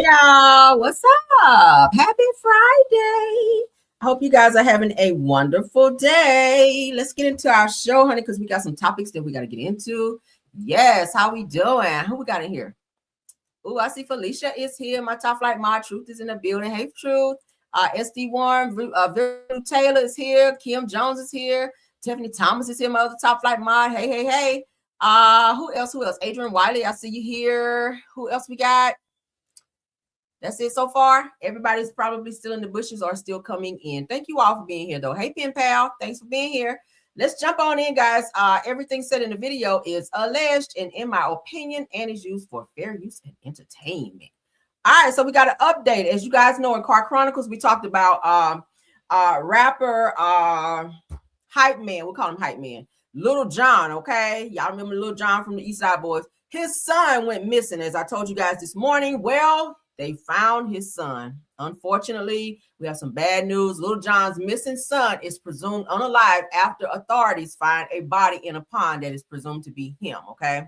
y'all. What's up? Happy Friday. I hope you guys are having a wonderful day. Let's get into our show, honey, because we got some topics that we got to get into. Yes, how we doing? Who we got in here? Oh, I see Felicia is here. My top flight mod Truth is in the building. Hey, Truth. SD1, Virtu Taylor is here. Kim Jon'S is here. Tiffany Thomas is here. My other top flight mod. Hey, hey, hey. Who else? Adrian Wiley, I see you here. Who else we got? That's it so far. Everybody's probably still in the bushes or still coming in. Thank you all for being here, though. Hey, Pen Pal, thanks for being here. Let's jump on in, guys. Everything said in the video is alleged and, in my opinion, and is used for fair use and entertainment. All right, so we got an update. As you guys know, in Car Chronicles, we talked about rapper hype man. We'll call him hype man. Little John, okay? Y'all remember Little John from the East Side Boys? His son went missing, as I told you guys this morning. Well, they found his son. Unfortunately, we have some bad news. Little John's missing son is presumed unalive after authorities find a body in a pond that is presumed to be him, okay?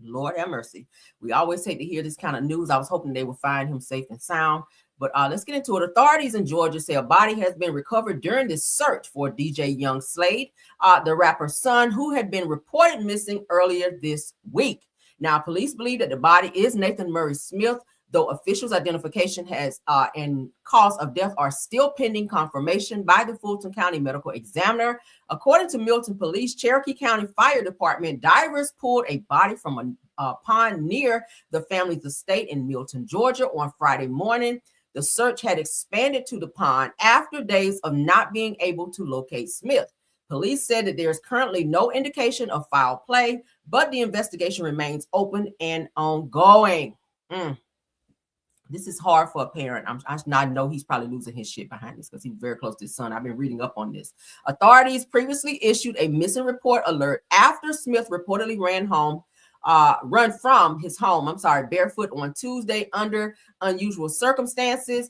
Lord have mercy. We always hate to hear this kind of news. I was hoping they would find him safe and sound. But let's get into it. Authorities in Georgia say a body has been recovered during this search for DJ Young Slade, the rapper's son, who had been reported missing earlier this week. Now, police believe that the body is Nathan Murray Smith, though officials' identification has and cause of death are still pending confirmation by the Fulton County Medical Examiner. According to Milton Police, Cherokee County Fire Department, divers pulled a body from a pond near the family's estate in Milton, Georgia on Friday morning. The search had expanded to the pond after days of not being able to locate Smith. Police said that there is currently no indication of foul play, but the investigation remains open and ongoing. This is hard for a parent. I know he's probably losing his shit behind this because he's very close to his son. I've been reading up on this. Authorities previously issued a missing report alert after Smith reportedly run from his home, barefoot on Tuesday under unusual circumstances.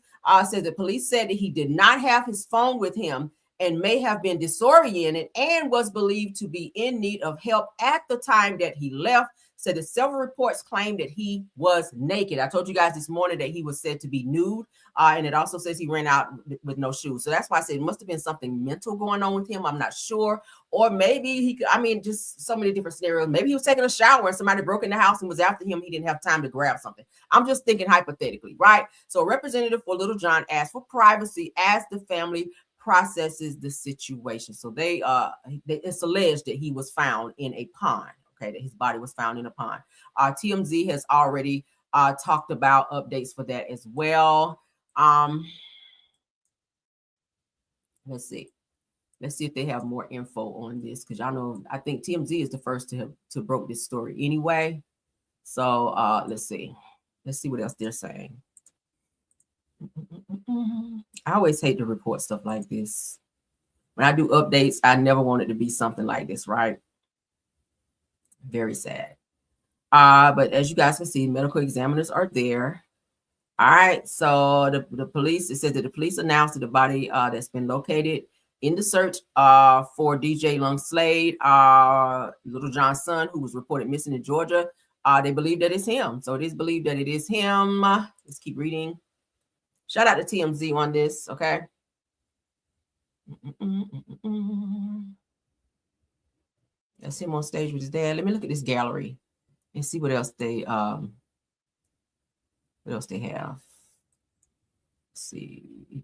Says the police said that he did not have his phone with him and may have been disoriented and was believed to be in need of help at the time that he left. Said that several reports claimed that he was naked. I told you guys this morning that he was said to be nude, and it also says he ran out with no shoes. So that's why I said it must have been something mental going on with him. I'm not sure. Or maybe he could, just so many different scenarios. Maybe he was taking a shower and somebody broke in the house and was after him. He didn't have time to grab something. I'm just thinking hypothetically, right? So a representative for Little John asked for privacy as the family processes the situation. So it's alleged that he was found in a pond. Okay, that his body was found in a pond. TMZ has already talked about updates for that as well. Let's see if they have more info on this, because y'all know I think TMZ is the first to broke this story anyway. So let's see what else they're saying. I always hate to report stuff like this. When I do updates, I never want it to be something like this, right? Very sad. But as you guys can see, medical examiners are there. All right. So the police, it says that the police announced that the body that's been located in the search for DJ Young Slade, Little John's son, who was reported missing in Georgia. They believe that it's him. So it is believed that it is him. Let's keep reading. Shout out to TMZ on this. Okay. That's him on stage with his dad. Let me look at this gallery and see what else they have. Let's see.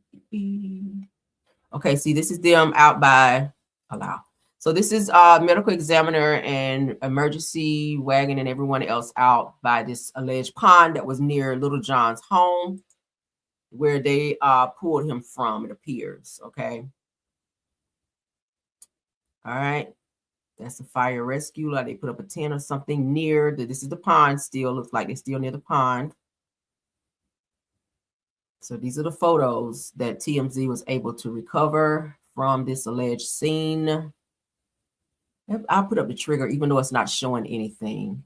Okay, see, this is them out by Allow. So this is medical examiner and emergency wagon and everyone else out by this alleged pond that was near Little John's home, where they pulled him from, it appears. Okay. All right. That's a fire rescue. Like they put up a tent or something near. This is the pond still. Looks like they're still near the pond. So these are the photos that TMZ was able to recover from this alleged scene. I'll put up the trigger, even though it's not showing anything.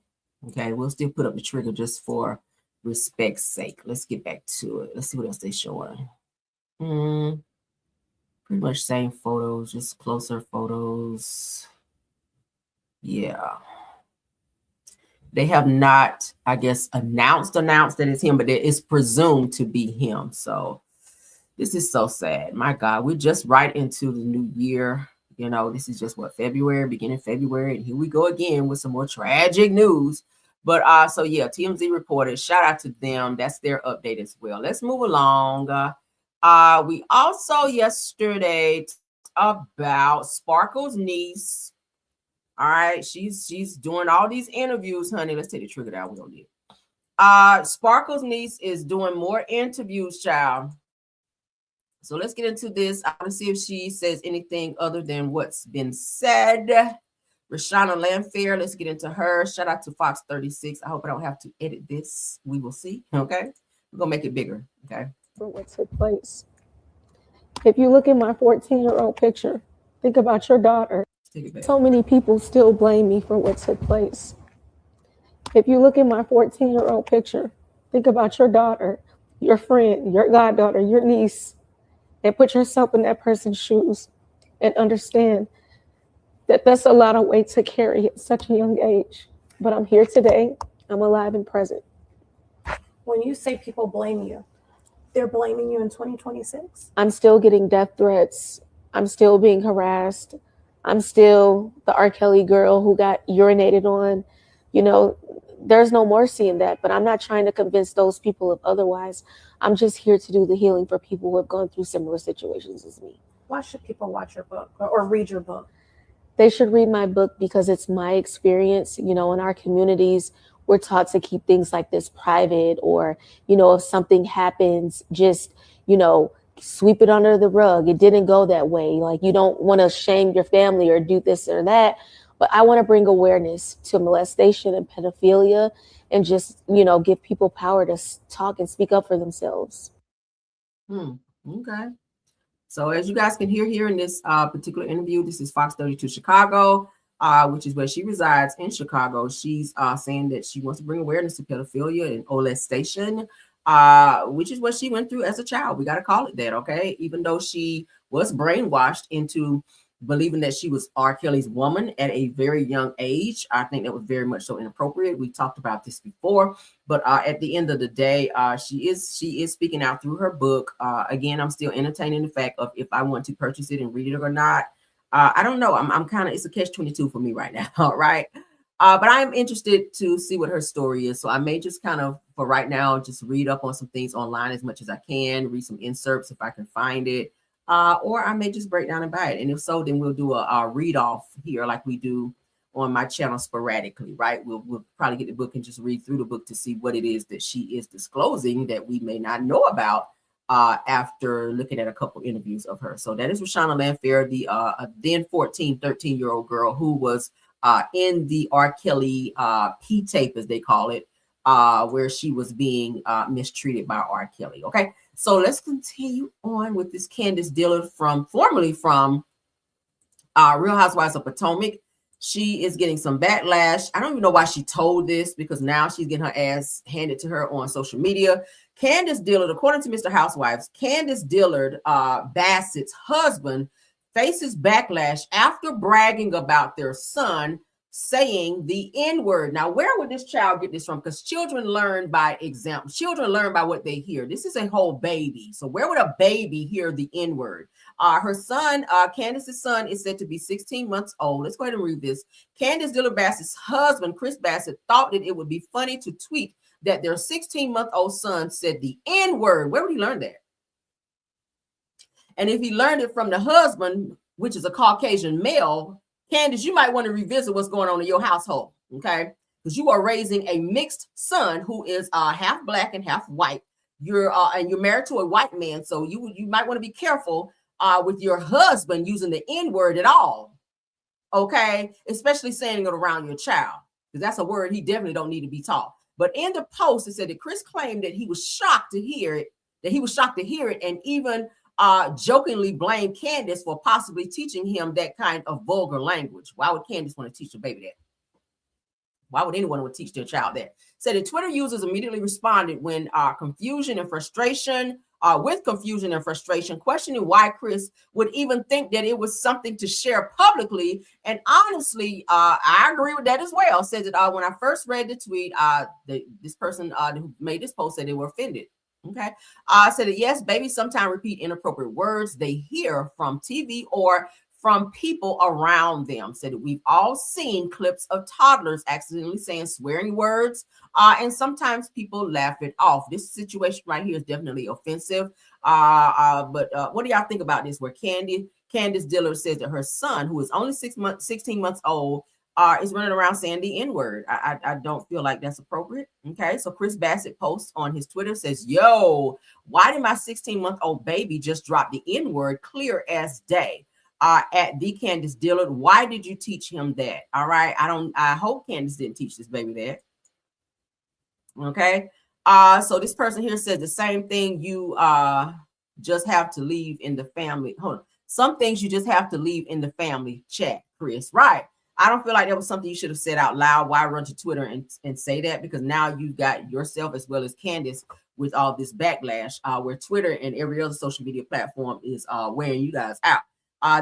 Okay, we'll still put up the trigger just for respect's sake. Let's get back to it. Let's see what else they're showing. Pretty much same photos, just closer photos. Yeah. They have not, I guess, announced that it's him, but it is presumed to be him. So this is so sad. My God, we're just right into the new year. You know, this is just what, February, beginning February, and here we go again with some more tragic news. But so yeah, TMZ reported. Shout out to them. That's their update as well. Let's move along. We also yesterday about Sparkle's niece. All right, she's doing all these interviews, honey. Let's take the trigger down. We don't need it. Sparkle's niece is doing more interviews, child. So let's get into this. I want to see if she says anything other than what's been said. Rashana Landfair, let's get into her. Shout out to Fox 36. I hope I don't have to edit this. We will see. Okay, we're gonna make it bigger. Okay. For what took place. If you look at my 14-year-old picture, think about your daughter. So many people still blame me for what took place. If you look at my 14-year-old picture, think about your daughter, your friend, your goddaughter, your niece, and put yourself in that person's shoes and understand that that's a lot of weight to carry at such a young age. But I'm here today. I'm alive and present. When you say people blame you, they're blaming you in 2026? I'm still getting death threats. I'm still being harassed. I'm still the R. Kelly girl who got urinated on. You know, there's no mercy in that, but I'm not trying to convince those people of otherwise. I'm just here to do the healing for people who have gone through similar situations as me. Why should people watch your book or read your book? They should read my book because it's my experience. You know, in our communities, we're taught to keep things like this private, or, you know, if something happens, just, you know, sweep it under the rug. It didn't go that way. Like, you don't want to shame your family or do this or that. But I want to bring awareness to molestation and pedophilia and just, you know, give people power to talk and speak up for themselves. Okay. So as you guys can hear here in this particular interview, this is Fox 32 Chicago, which is where she resides in Chicago. She's saying that she wants to bring awareness to pedophilia and molestation, which is what she went through as a child. We got to call it that, okay? Even though she was brainwashed into believing that she was R. Kelly's woman at a very young age. I think that was very much so inappropriate. We talked about this before, but at the end of the day, she is speaking out through her book. Again, I'm still entertaining the fact of if I want to purchase it and read it or not. I don't know. I'm kind of, it's a catch-22 for me right now, right? But I'm interested to see what her story is. So I may just kind of, for right now, just read up on some things online as much as I can, read some inserts if I can find it. Or I may just break down and buy it. And if so, then we'll do a read off here like we do on my channel sporadically, right? We'll probably get the book and just read through the book to see what it is that she is disclosing that we may not know about after looking at a couple interviews of her. So that is Rashana Landfair, the then 13-year-old girl who was in the R. Kelly P tape, as they call it, where she was being mistreated by R. Kelly. Okay. So let's continue on with this Candiace Dillard formerly from Real Housewives of Potomac. She is getting some backlash. I don't even know why she told this, because now she's getting her ass handed to her on social media. Candiace Dillard, according to Mr. Housewives, Candiace Dillard, Bassett's husband, faces backlash after bragging about their son saying the N-word. Now, where would this child get this from? Because children learn by example. Children learn by what they hear. This is a whole baby. So where would a baby hear the N-word? Her son, Candiace's son, is said to be 16 months old. Let's go ahead and read this. Candiace Dillard Bassett's husband, Chris Bassett, thought that it would be funny to tweet that their 16-month-old son said the N-word. Where would he learn that? And if he learned it from the husband, which is a Caucasian male, Candiace, you might want to revisit what's going on in your household, okay? Because you are raising a mixed son who is half black and half white. You're married to a white man, so you might want to be careful with your husband using the N-word at all, okay? Especially saying it around your child, because that's a word he definitely don't need to be taught. But in the post, it said that Chris claimed that he was shocked to hear it, and even jokingly blamed Candiace for possibly teaching him that kind of vulgar language. Why would Candiace want to teach the baby that? Why would anyone want to teach their child that? Said that Twitter users immediately responded when confusion and frustration with confusion and frustration, questioning why Chris would even think that it was something to share publicly. And honestly, I agree with that as well. Says that when I first read the tweet, this person who made this post said they were offended. Okay. Said that yes, babies sometimes repeat inappropriate words they hear from TV or from people around them. Said that we've all seen clips of toddlers accidentally saying swearing words, and sometimes people laugh it off. This situation right here is definitely offensive. But what do y'all think about this? Where Candiace Dillard says that her son, who is only 16 months old, is running around saying the N-word. I don't feel like that's appropriate. Okay, so Chris Bassett posts on his Twitter, says, yo, why did my 16-month-old baby just drop the N-word clear as day? At the Candiace Dillard, why did you teach him that? All right, I hope Candiace didn't teach this baby that. Okay, so this person here says the same thing. You just have to leave in the family. Hold on. Some things you just have to leave in the family chat, Chris. Right. I don't feel like that was something you should have said out loud. Why run to Twitter and say that? Because now you've got yourself as well as Candiace with all this backlash, where Twitter and every other social media platform is wearing you guys out.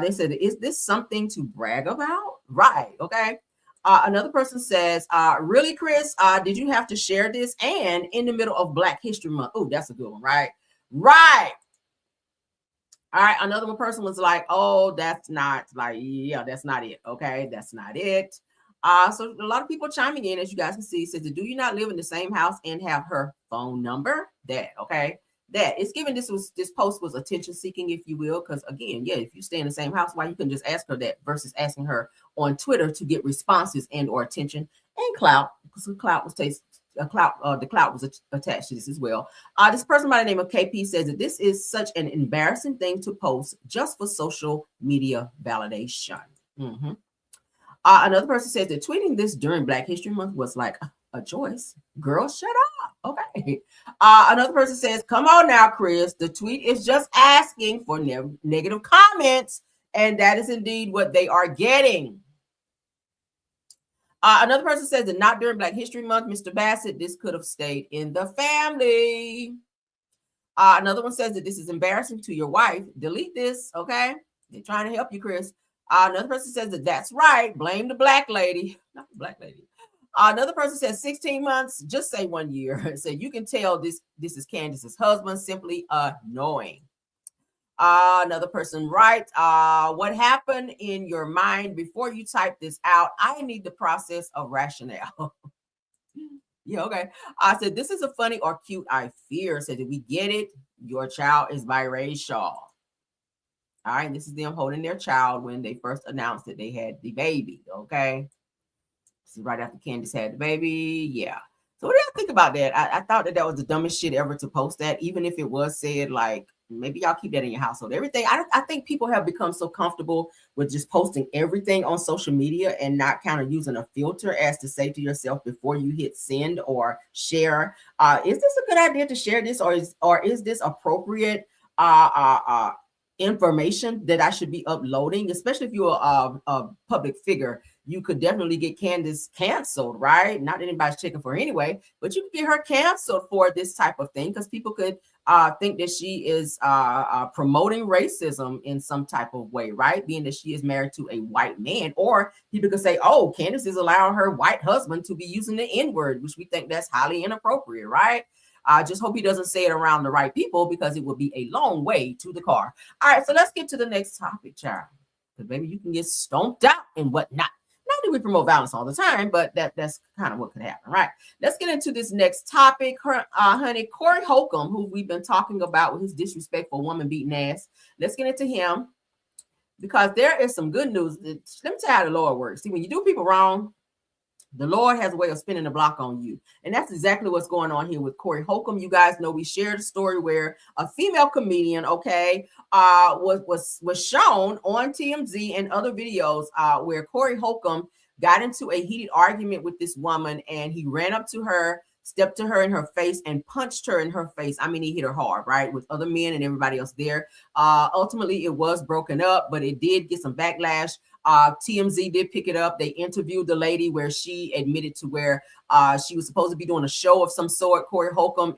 They said, is this something to brag about? Right. Okay. Another person says, really, Chris, did you have to share this? And in the middle of Black History Month. Oh, that's a good one. Right. Right. All right. Another one person was like, oh, that's not like, yeah, that's not it. Okay. That's not it. So a lot of people chiming in, as you guys can see, says, do you not live in the same house and have her phone number? That, okay. That it's given this post was attention seeking, if you will, because again, yeah, if you stay in the same house, why you couldn't just ask her that versus asking her on Twitter to get responses and or attention and clout, because the clout was attached to this as well. This person by the name of KP says that this is such an embarrassing thing to post just for social media validation. Mm-hmm. Another person says that tweeting this during Black History Month was like a choice. Girl, shut up. Okay. Another person says, come on now, Chris. The tweet is just asking for negative comments, and that is indeed what they are getting. Another person says that not during Black History Month, Mr. Bassett, this could have stayed in the family. Another one says that this is embarrassing to your wife. Delete this, okay? They're trying to help you, Chris. Another person says that that's right. Blame the Black lady. Not the Black lady. Another person says 16 months. Just say 1 year. So you can tell this is Candiace's husband. Simply annoying. Another person writes, what happened in your mind before you type this out? I need the process of rationale. Yeah, okay. I said, this is a funny or cute, I fear. Said, did we get it? Your child is biracial. All right, this is them holding their child when they first announced that they had the baby, okay? This is right after Candiace had the baby, yeah. So what do y'all think about that? I thought that was the dumbest shit ever to post that, even if it was said, like, maybe y'all keep that in your household. Everything, I think people have become so comfortable with just posting everything on social media and not kind of using a filter as to say to yourself before you hit send or share, is this a good idea to share this, or is this appropriate information that I should be uploading, especially if you're a public figure. You could definitely get Candiace canceled, right? Not that anybody's checking for her anyway, but you could get her canceled for this type of thing because people could think that she is promoting racism in some type of way, right? Being that she is married to a white man, or people could say, oh, Candiace is allowing her white husband to be using the N-word, which we think that's highly inappropriate, right? I just hope he doesn't say it around the right people, because it would be a long way to the car. All right, so let's get to the next topic, child. Because maybe you can get stomped out and whatnot. Not that we promote violence all the time, but that's kind of what could happen, right? Let's get into this next topic, honey. Corey Holcomb, who we've been talking about with his disrespectful woman beating ass. Let's get into him, because there is some good news. Let me tell you how the Lord works. See, when you do people wrong, the Lord has a way of spinning the block on you. And that's exactly what's going on here with Corey Holcomb. You guys know we shared a story where a female comedian, okay, was shown on TMZ and other videos where Corey Holcomb got into a heated argument with this woman, and he ran up to her, stepped to her in her face, and punched her in her face. I mean, he hit her hard, right? With other men and everybody else there. Ultimately, it was broken up, but it did get some backlash. TMZ did pick it up. They interviewed the lady where she admitted to where she was supposed to be doing a show of some sort. Corey Holcomb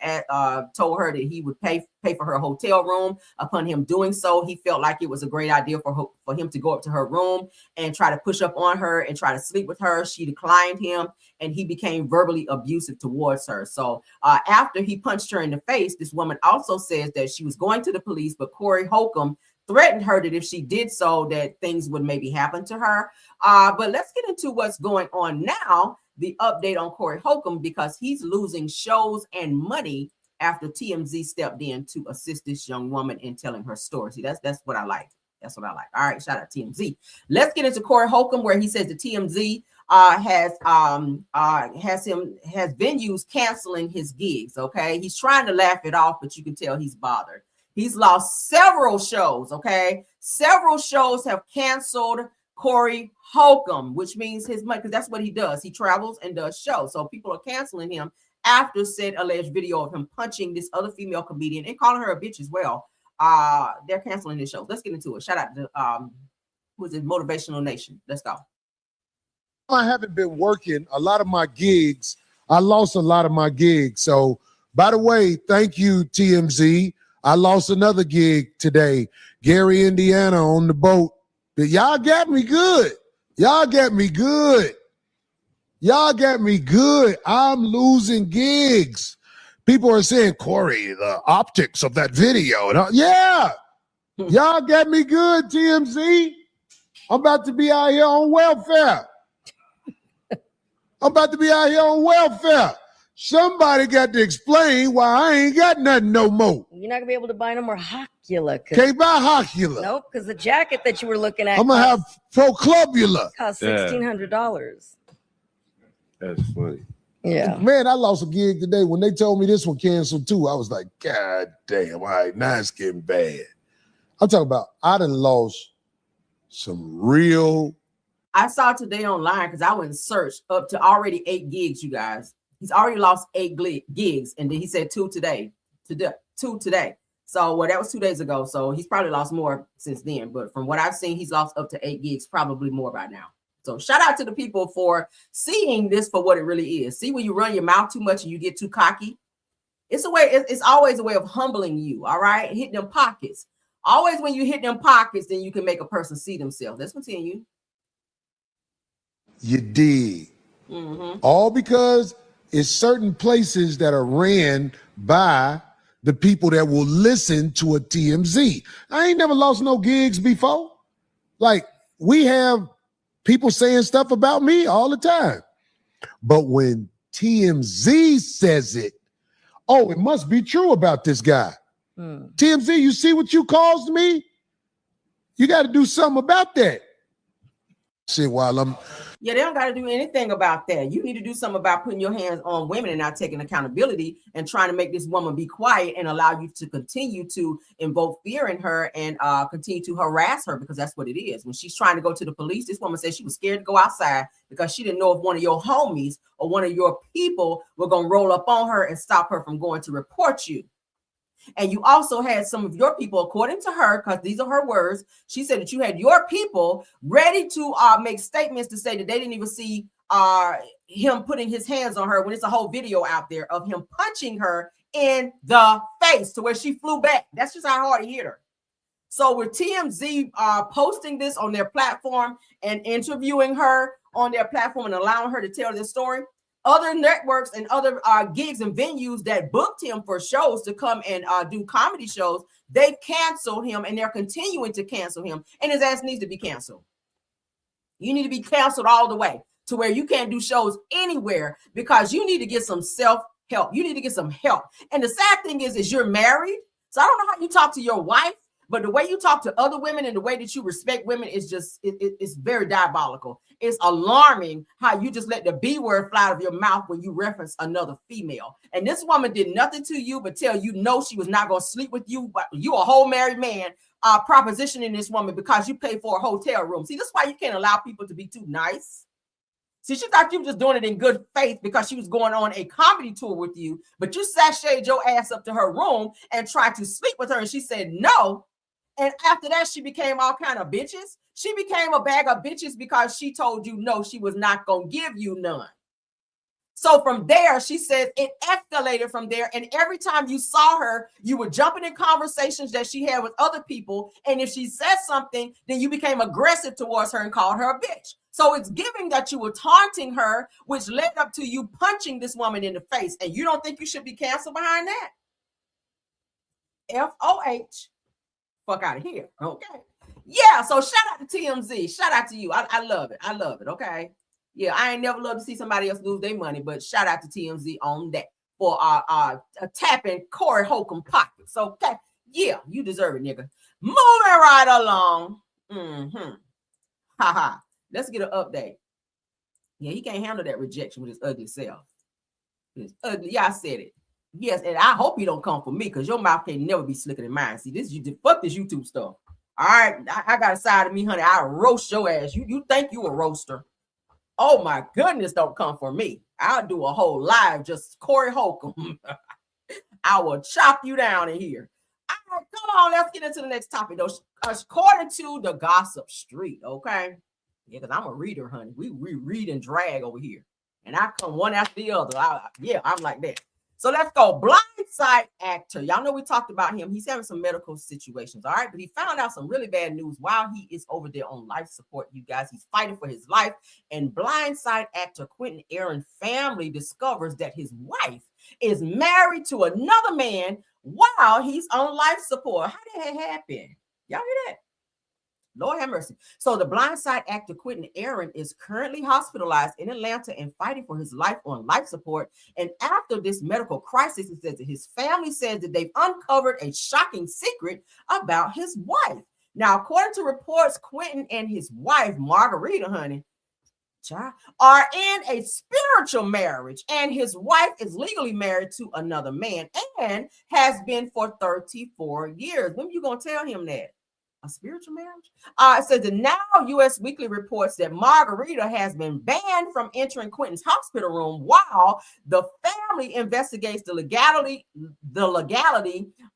told her that he would pay for her hotel room. Upon him doing so, he felt like it was a great idea for him to go up to her room and try to push up on her and try to sleep with her. She declined him, and he became verbally abusive towards her. So after he punched her in the face, this woman also says that she was going to the police, but Corey Holcomb threatened her that if she did so, that things would maybe happen to her. But let's get into what's going on now. The update on Corey Holcomb, because he's losing shows and money after TMZ stepped in to assist this young woman in telling her story. See, that's what I like. That's what I like. All right, shout out TMZ. Let's get into Corey Holcomb, where he says the TMZ has venues canceling his gigs. Okay, he's trying to laugh it off, but you can tell he's bothered. He's lost several shows. Okay, several shows have canceled Corey Holcomb, which means his money, because that's what he does. He travels and does shows. So people are canceling him after said alleged video of him punching this other female comedian and calling her a bitch as well. They're canceling his shows. Let's get into it. Shout out to who's it? Motivational Nation. Let's go. I haven't been working a lot of my gigs. I lost a lot of my gigs. So, by the way, thank you, TMZ. I lost another gig today. Gary, Indiana, on the boat. Y'all got me good. Y'all got me good. Y'all got me good. I'm losing gigs. People are saying, Corey, the optics of that video. Yeah. Y'all got me good, TMZ. I'm about to be out here on welfare. Somebody got to explain why I ain't got nothing no more. You're not gonna be able to buy no more Hocula. Can't buy Hocula. Nope, because the jacket that you were looking at, I'm gonna have Proclubula. Cost $1,600. That's funny. Yeah. Man, I lost a gig today. When they told me this one canceled too, I was like, God damn, all right, now it's getting bad. I'm talking about I done lost some real. I saw today online because I went and searched up to already 8 gigs, you guys. He's already lost 8 gigs, and then he said 2 today. Two today. So, well, that was 2 days ago. So he's probably lost more since then. But from what I've seen, he's lost up to 8 gigs, probably more by now. So shout out to the people for seeing this for what it really is. See, when you run your mouth too much and you get too cocky, it's a way. It's always a way of humbling you. All right, hit them pockets. Always when you hit them pockets, then you can make a person see themselves. Let's continue. You dig. All because it's certain places that are ran by the people that will listen to a TMZ. I ain't never lost no gigs before. Like, we have people saying stuff about me all the time. But when TMZ says it, oh, it must be true about this guy. TMZ, you see what you caused me? You got to do something about that. Shit, while I'm... Yeah, they don't got to do anything about that. You need to do something about putting your hands on women and not taking accountability and trying to make this woman be quiet and allow you to continue to invoke fear in her and continue to harass her, because that's what it is. When she's trying to go to the police, this woman said she was scared to go outside because she didn't know if one of your homies or one of your people were going to roll up on her and stop her from going to report you. And you also had some of your people, according to her, because these are her words, she said that you had your people ready to make statements to say that they didn't even see him putting his hands on her when it's a whole video out there of him punching her in the face to where she flew back. That's just how hard he hit her. So with TMZ posting this on their platform and interviewing her on their platform and allowing her to tell this story, other networks and other gigs and venues that booked him for shows to come and do comedy shows, they've canceled him and they're continuing to cancel him. And his ass needs to be canceled. You need to be canceled all the way to where you can't do shows anywhere, because you need to get some self-help. You need to get some help. And the sad thing is you're married. So I don't know how you talk to your wife, but the way you talk to other women and the way that you respect women is just, it's very diabolical. It's alarming how you just let the B word fly out of your mouth when you reference another female. And this woman did nothing to you but tell you no, she was not going to sleep with you. But you a whole married man propositioning this woman because you pay for a hotel room. See, that's why you can't allow people to be too nice. See, she thought you were just doing it in good faith because she was going on a comedy tour with you, but you sashayed your ass up to her room and tried to sleep with her. And she said no. And after that, she became all kind of bitches. She became a bag of bitches because she told you no, she was not going to give you none. So from there, she says it escalated from there. And every time you saw her, you were jumping in conversations that she had with other people. And if she said something, then you became aggressive towards her and called her a bitch. So it's giving that you were taunting her, which led up to you punching this woman in the face. And you don't think you should be canceled behind that? FOH. Fuck out of here. Okay. Yeah. So shout out to TMZ. Shout out to you. I love it. I love it. Okay. Yeah. I ain't never loved to see somebody else lose their money, but shout out to TMZ on that for tapping Corey Holcomb pockets. Okay. Yeah. You deserve it, nigga. Moving right along. Haha. Let's get an update. Yeah. He can't handle that rejection with his ugly self. It's ugly. Yeah, I said it. Yes, and I hope you don't come for me because your mouth can never be slicker than mine. See, this you fuck this YouTube stuff. All right, I got a side of me, honey. I'll roast your ass. You think you a roaster? Oh my goodness, don't come for me. I'll do a whole live just Corey Holcomb. I will chop you down in here. All right, come on, let's get into the next topic though. According to the Gossip Street, okay? Yeah, because I'm a reader, honey. We read and drag over here, and I come one after the other. I'm like that. So let's go. Blindside actor. Y'all know we talked about him. He's having some medical situations, all right? But he found out some really bad news while he is over there on life support, you guys. He's fighting for his life. And Blindside actor Quentin Aaron family discovers that his wife is married to another man while he's on life support. How did that happen? Y'all hear that? Lord have mercy. So the Blindside actor Quentin Aaron is currently hospitalized in Atlanta and fighting for his life on life support. And after this medical crisis, it says that his family says that they've uncovered a shocking secret about his wife. Now, according to reports, Quentin and his wife, Margarita, honey, are in a spiritual marriage, and his wife is legally married to another man and has been for 34 years. When are you going to tell him that? A spiritual marriage? It says that now U.S. Weekly reports that Margarita has been banned from entering Quentin's hospital room while the family investigates the legality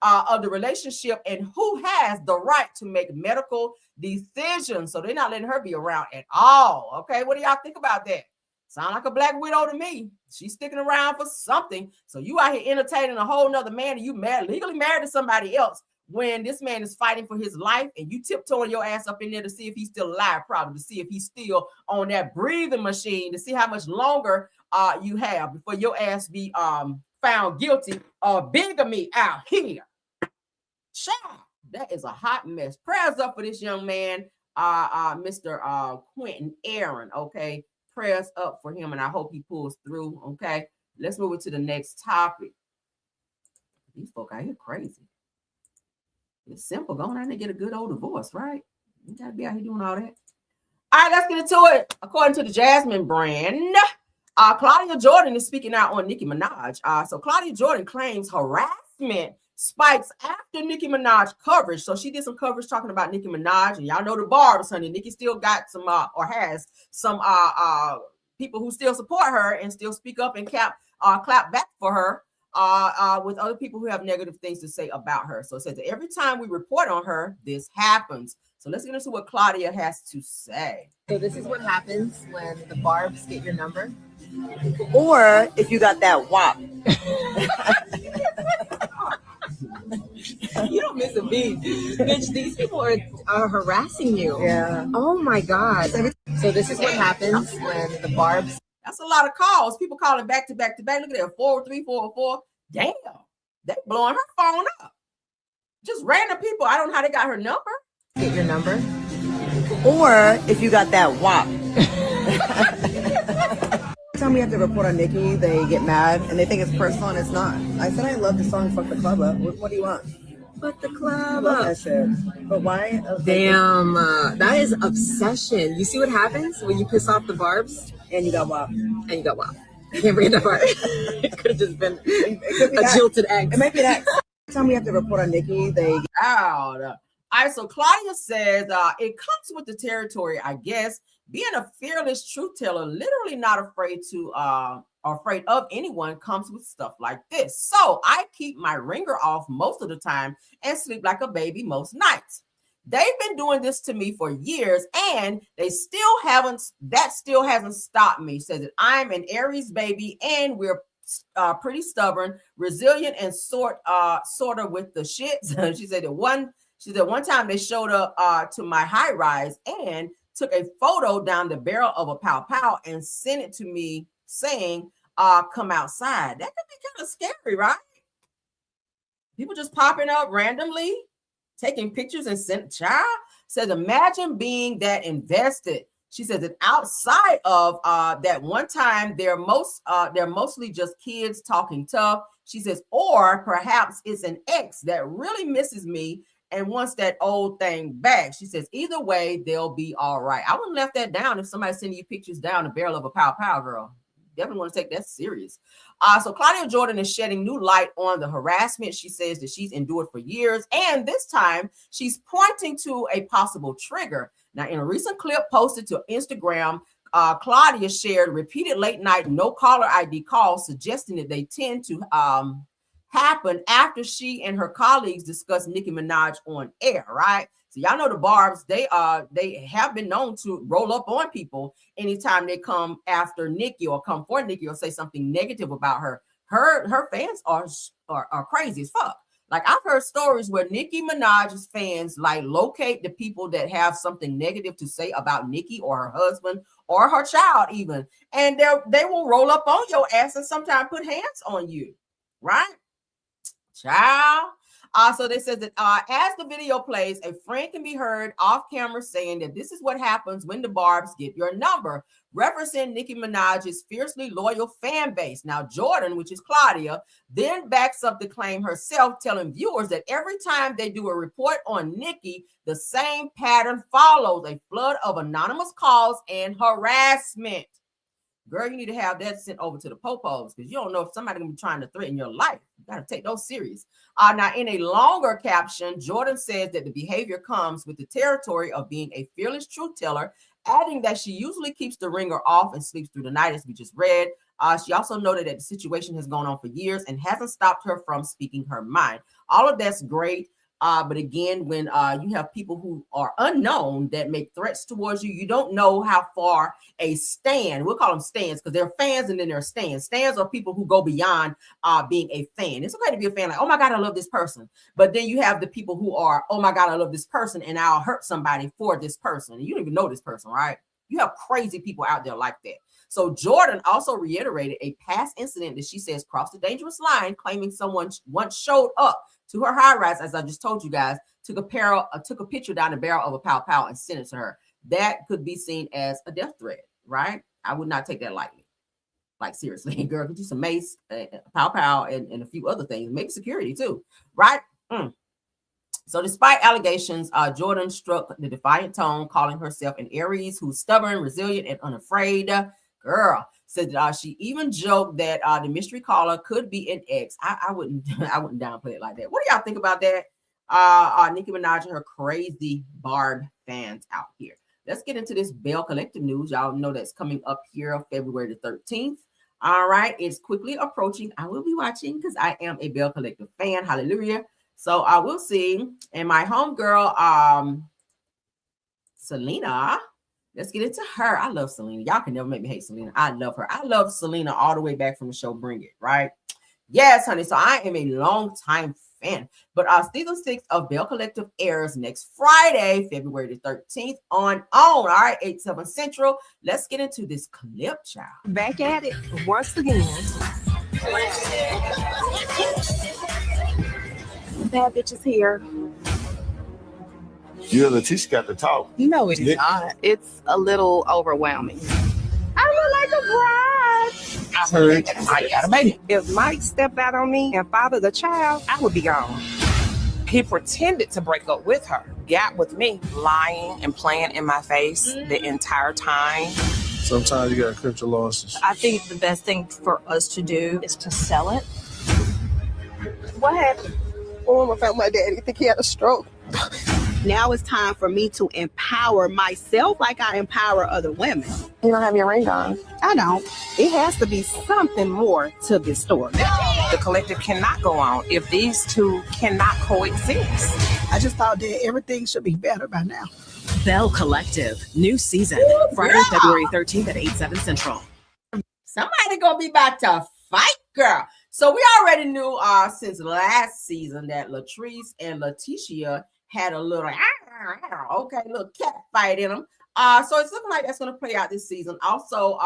of the relationship and who has the right to make medical decisions. So they're not letting her be around at all. Okay, what do y'all think about that? Sound like a black widow to me. She's sticking around for something. So you out here entertaining a whole nother man and you legally married to somebody else, when this man is fighting for his life and you tiptoeing your ass up in there to see if he's still alive, probably to see if he's still on that breathing machine, to see how much longer you have before your ass be found guilty of bigamy out here. Child, that is a hot mess. Prayers up for this young man, Mr. Quentin Aaron, okay? Prayers up for him, and I hope he pulls through, okay? Let's move it to the next topic. These folk out here crazy. It's simple. Go on out and get a good old divorce, right? You gotta be out here doing all that. All right, let's get into it. According to the Jasmine brand, Claudia Jordan is speaking out on Nicki Minaj. So Claudia Jordan claims harassment spikes after Nicki Minaj coverage. So she did some coverage talking about Nicki Minaj, and y'all know the barbs, honey. Nicki still got some or has some people who still support her and still speak up and clap back for her. With other people who have negative things to say about her. So it says that every time we report on her, this happens. So let's get into what Claudia has to say. So this is what happens when the barbs get your number. Or if you got that WAP. You don't miss a beat. Bitch, these people are harassing you. Yeah. Oh my God. So this is what happens when the barbs. That's a lot of calls. People calling back to back to back. Look at that, 403, 404. Damn, they blowing her phone up. Just random people. I don't know how they got her number. Get your number. Or if you got that WAP. Every time we have to report on Nicki, they get mad and they think it's personal and it's not. I said I love the song Fuck the Club Up. What do you want? Fuck the club up. That shit. But why? Damn, that is obsession. You see what happens when you piss off the barbs? And you got WAP. And you got WAP. I can't bring that part. It could have just been a jilted ex. It might be that. Every time we have to report on Nicki, they out. All right, so Claudia says it comes with the territory, I guess. Being a fearless truth teller, literally not afraid to afraid of anyone, comes with stuff like this. So I keep my ringer off most of the time and sleep like a baby most nights. They've been doing this to me for years, and that still hasn't stopped me. Says that I'm an Aries baby, and we're pretty stubborn, resilient, and sort of with the shits. She said one time they showed up to my high rise and took a photo down the barrel of a pow pow and sent it to me saying, come outside. That could be kind of scary, right? People just popping up randomly, taking pictures and sent child. Says, imagine being that invested. She says that outside of that one time, they're mostly just kids talking tough. She says, or perhaps it's an ex that really misses me and wants that old thing back. She says, either way, they'll be all right. I wouldn't left that down if somebody's sending you pictures down the barrel of a pow pow, girl. Definitely want to take that serious. So Claudia Jordan is shedding new light on the harassment. She says that she's endured for years, and this time she's pointing to a possible trigger. Now, in a recent clip posted to Instagram, Claudia shared repeated late night no caller ID calls, suggesting that they tend to happen after she and her colleagues discuss Nicki Minaj on air, right? So y'all know the Barbs, they have been known to roll up on people anytime they come after Nicki or come for Nicki or say something negative about her. Her fans are crazy as fuck. Like, I've heard stories where Nicki Minaj's fans like locate the people that have something negative to say about Nicki or her husband or her child even, and they will roll up on your ass and sometimes put hands on you, right? Child. So they said that as the video plays, a friend can be heard off camera saying that this is what happens when the Barbs get your number, referencing Nicki Minaj's fiercely loyal fan base. Now, Jordan, which is Claudia, then backs up the claim herself, telling viewers that every time they do a report on Nicki, the same pattern follows: a flood of anonymous calls and harassment. Girl, you need to have that sent over to the popos, because you don't know if somebody's going to be trying to threaten your life. You got to take those serious. Now, in a longer caption, Jordan says that the behavior comes with the territory of being a fearless truth teller, adding that she usually keeps the ringer off and sleeps through the night, as we just read. She also noted that the situation has gone on for years and hasn't stopped her from speaking her mind. All of that's great. But again, when you have people who are unknown that make threats towards you, you don't know how far a stan, we'll call them stans because they're fans and then they're stans. Stans are people who go beyond being a fan. It's okay to be a fan, like, oh my God, I love this person. But then you have the people who are, oh my God, I love this person and I'll hurt somebody for this person. And you don't even know this person, right? You have crazy people out there like that. So Jordan also reiterated a past incident that she says crossed the dangerous line, claiming someone once showed up to her high rise, as I just told you guys, took a picture down the barrel of a pow pow and sent it to her. That could be seen as a death threat, right? I would not take that lightly. Like, seriously, girl, could you some mace, pow pow, and a few other things, maybe security too, right? So despite allegations, Jordan struck the defiant tone, calling herself an Aries who's stubborn, resilient, and unafraid. Girl, said that she even joked that the mystery caller could be an ex. I wouldn't downplay it like that. What do y'all think about that? Nicki Minaj and her crazy Barb fans out here. Let's get into this Belle Collective news. Y'all know that's coming up here on February the 13th. All right, it's quickly approaching. I will be watching because I am a Belle Collective fan. Hallelujah. So I will see. And my homegirl, Selena. Let's get into her. I love Selena. Y'all can never make me hate Selena. I love her. I love Selena all the way back from the show Bring It, right? Yes, honey. So I am a long time fan. But season 6 of Belle Collective airs next Friday, February the 13th on. All right, 8/7 Central. Let's get into this clip, child. Back at it once again. Bad bitch is here. You know, Leticia got to talk. No, it's not. It's a little overwhelming. I look like a bride. I heard I got a baby. If Mike stepped out on me and fathered the child, I would be gone. He pretended to break up with her, got with me, lying and playing in my face the entire time. Sometimes you gotta cut your losses. I think the best thing for us to do is to sell it. What happened? Oh, I found my daddy. I think he had a stroke. Now it's time for me to empower myself like I empower other women. You don't have your ring on. I don't. It has to be something more to this story. The collective cannot go on if these two cannot coexist. I just thought that everything should be better by now. Belle Collective, new season, Friday, February 13th at 8/7 Central. Somebody gonna be about to fight, girl. So we already knew since last season that Latrice and Letitia had a little little cat fight in them. So it's looking like that's gonna play out this season. Also,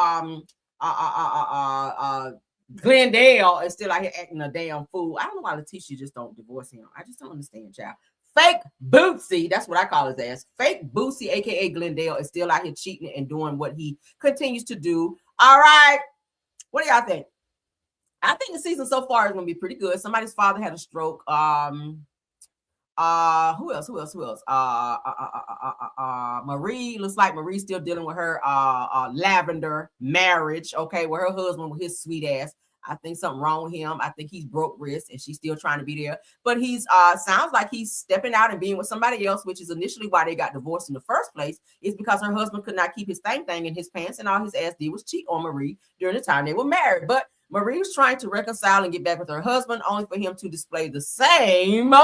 Glendale is still out here acting a damn fool. I don't know why Letitia just don't divorce him. I just don't understand, child. Fake Bootsy, that's what I call his ass. Fake Bootsy, aka Glendale, is still out here cheating and doing what he continues to do. All right, what do y'all think? I think the season so far is gonna be pretty good. Somebody's father had a stroke. Who else? Marie, looks like Marie's still dealing with her lavender marriage, okay, with her husband, with his sweet ass. I think something wrong with him. I think he's broke wrist and she's still trying to be there. But he's sounds like he's stepping out and being with somebody else, which is initially why they got divorced in the first place, is because her husband could not keep his thing in his pants, and all his ass did was cheat on Marie during the time they were married. But Marie was trying to reconcile and get back with her husband, only for him to display the same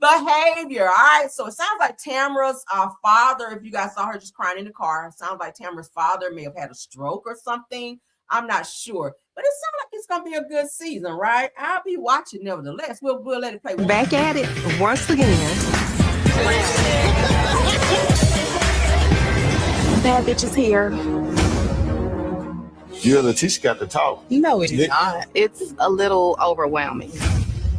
behavior. All right, so it sounds like Tamara's father, if you guys saw her just crying in the car, it sounds like Tamara's father may have had a stroke or something. I'm not sure, but it sounds like it's gonna be a good season, right? I'll be watching nevertheless. We'll let it play. Back at it once again. Bad bitches here. You and Letitia got to talk. No, it's not. It's a little overwhelming.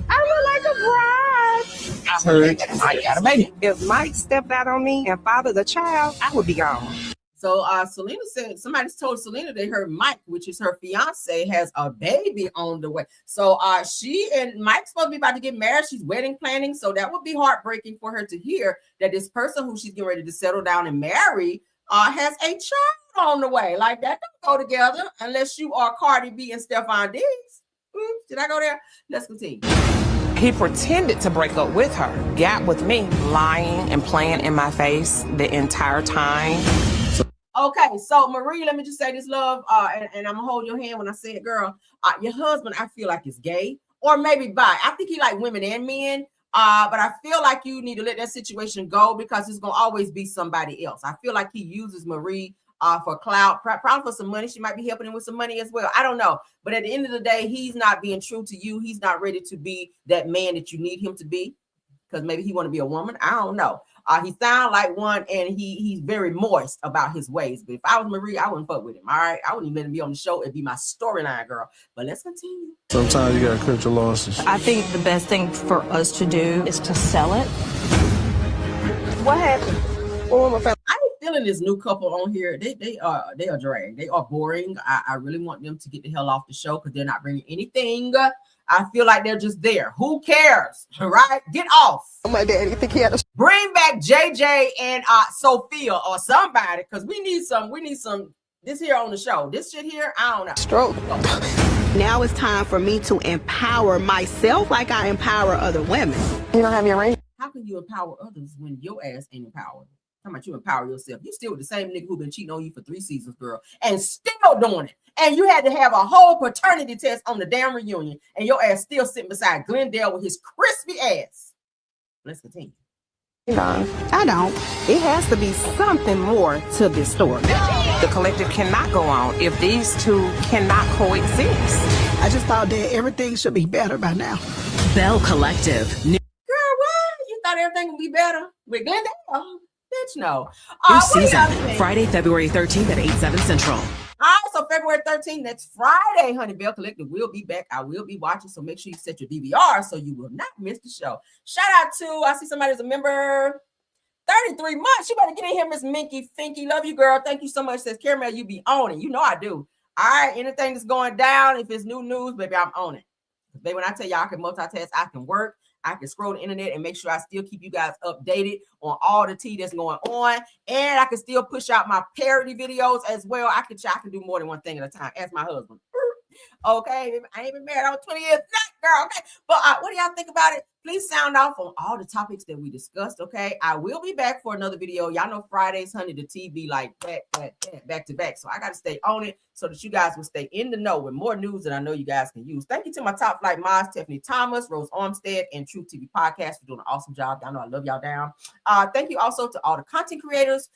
I look like a bride. I heard I got a baby. If Mike stepped out on me and fathered the child, I would be gone. So Selena said, somebody told Selena that her Mike, which is her fiance, has a baby on the way. So she and Mike's supposed to be about to get married. She's wedding planning. So that would be heartbreaking for her to hear that this person who she's getting ready to settle down and marry has a child on the way. Like, that don't go together unless you are Cardi B and Stephon Diggs. Did I go there? Let's continue. He pretended to break up with her, got with me, lying and playing in my face the entire time. Okay, so Marie, let me just say this, love, and I'm gonna hold your hand when I say it, girl. Your husband, I feel like, is gay or maybe bi. I think he like women and men, but I feel like you need to let that situation go because it's gonna always be somebody else. I feel like he uses Marie for clout, probably for some money. She might be helping him with some money as well. I don't know, but at the end of the day, he's not being true to you. He's not ready to be that man that you need him to be because maybe he want to be a woman. I don't know. He sound like one, and he's very moist about his ways. But if I was Marie, I wouldn't fuck with him. All right, I wouldn't even let him be on the show. It'd be my storyline, girl. But let's continue. Sometimes you gotta cut your losses. I think the best thing for us to do is to sell it. What happened? I'm feeling this new couple on here. They are drag. They are boring. I really want them to get the hell off the show because they're not bringing anything. I feel like they're just there. Who cares? Right? Get off. My daddy think he had a Bring back JJ and Sophia or somebody because we need some this here on the show. This shit here, I don't know. stroke. Now it's time for me to empower myself like I empower other women. You don't have your ring? How can you empower others when your ass ain't empowered? How about you empower yourself? You still with the same nigga who been cheating on you for 3 seasons, girl, and still doing it. And you had to have a whole paternity test on the damn reunion, and your ass still sitting beside Glendale with his crispy ass. Let's continue. I don't. It has to be something more to this story. The collective cannot go on if these two cannot coexist. I just thought that everything should be better by now. Belle Collective. Girl, what? You thought everything would be better with Glendale? Bitch, no. New season, Friday, February 13th at 8/7 Central. All right, so February 13th, next Friday, honey, Belle Collective will be back. I will be watching, so make sure you set your DVR so you will not miss the show. Shout out to, I see somebody's a member, 33 months. You better get in here, Miss Minky Finky. Love you, girl. Thank you so much. Says, Caramel, you be on it. You know I do. All right, anything that's going down, if it's new news, baby, I'm on it. Baby, when I tell y'all I can multitask, I can work. I can scroll the internet and make sure I still keep you guys updated on all the tea that's going on. And I can still push out my parody videos as well. I can do more than one thing at a time. Ask my husband. Okay, I ain't been married on 20 years. girl. Okay. But what do y'all think about it? Please sound off on all the topics that we discussed. Okay. I will be back for another video. Y'all know Fridays, honey, the TV like back to back. So I got to stay on it so that you guys will stay in the know with more news that I know you guys can use. Thank you to my top flight moms, Tiffany Thomas, Rose Armstead, and True TV Podcast for doing an awesome job. Y'all know I love y'all down. Thank you also to all the content creators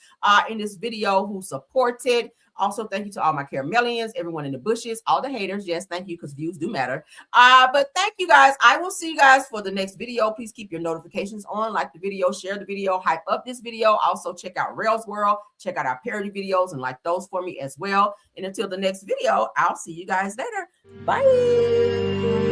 in this video who supported. Also, thank you to all my caramelians, everyone in the bushes, all the haters. Yes, thank you, because views do matter. But thank you guys. I will see you guys for the next video. Please keep your notifications on, like the video, share the video, hype up this video. Also, check out Rail's World. Check out our parody videos and like those for me as well. And until the next video, I'll see you guys later. Bye.